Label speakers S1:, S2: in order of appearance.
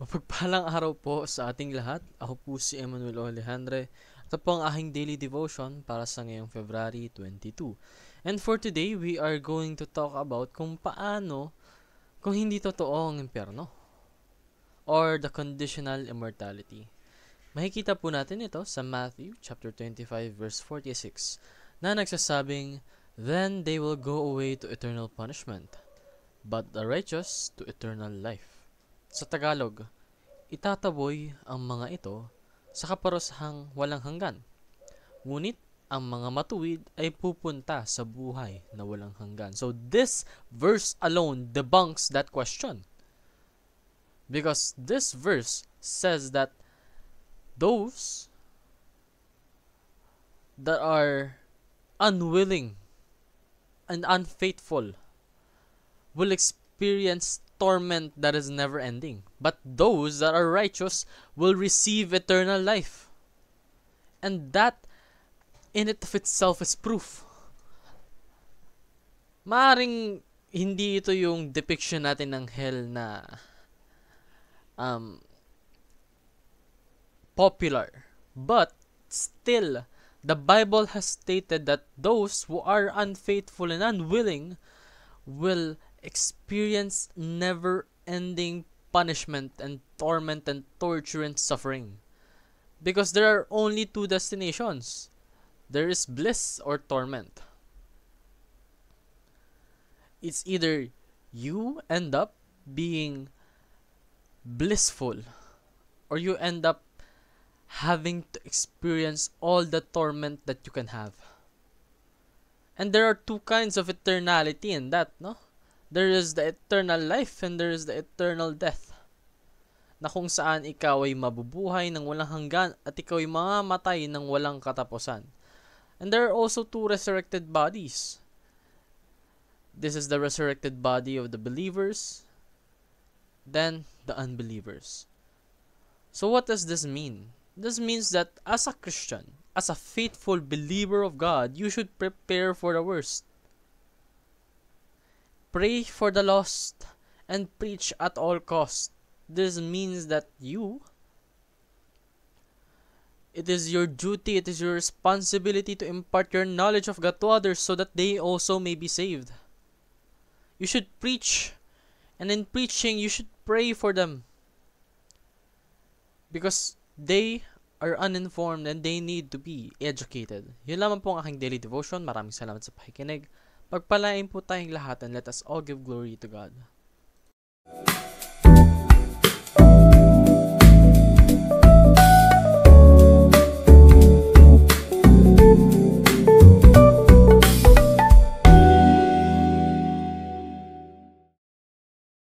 S1: Mapagpalang araw po sa ating lahat. Ako po si Emmanuel Alejandre. Ito po ang aking daily devotion para sa ngayong February 22. And for today, we are going to talk about kung hindi totoo ang impyerno or the conditional immortality. Makikita po natin ito sa Matthew chapter 25 verse 46 na nagsasabing, "Then they will go away to eternal punishment, but the righteous to eternal life." Sa Tagalog, itataboy ang mga ito sa kaparusahang walang hanggan. Ngunit ang mga matuwid ay pupunta sa buhay na walang hanggan. So this verse alone debunks that question. Because this verse says that those that are unwilling and unfaithful will experience torment that is never ending. But those that are righteous will receive eternal life. And that in it of itself is proof. Maaring hindi ito yung depiction natin ng hell na popular. But still, the Bible has stated that those who are unfaithful and unwilling will experience never-ending punishment and torment and torture and suffering. Because there are only two destinations. There is bliss or torment. It's either you end up being blissful or you end up having to experience all the torment that you can have. And there are two kinds of eternality in that, no? There is the eternal life and there is the eternal death. Na kung saan ikaw ay mabubuhay ng walang hanggan at ikaw ay mamamatay ng walang katapusan. And there are also two resurrected bodies. This is the resurrected body of the believers, then the unbelievers. So what does this mean? This means that as a Christian, as a faithful believer of God, you should prepare for the worst. Pray for the lost and preach at all costs. This means that it is your duty, it is your responsibility to impart your knowledge of God to others so that they also may be saved. You should preach, and in preaching, you should pray for them. Because they are uninformed and they need to be educated. Yun lamang po ang aking daily devotion. Maraming salamat sa pakikinig. Pagpalain po tayong lahat and let us all give glory to God.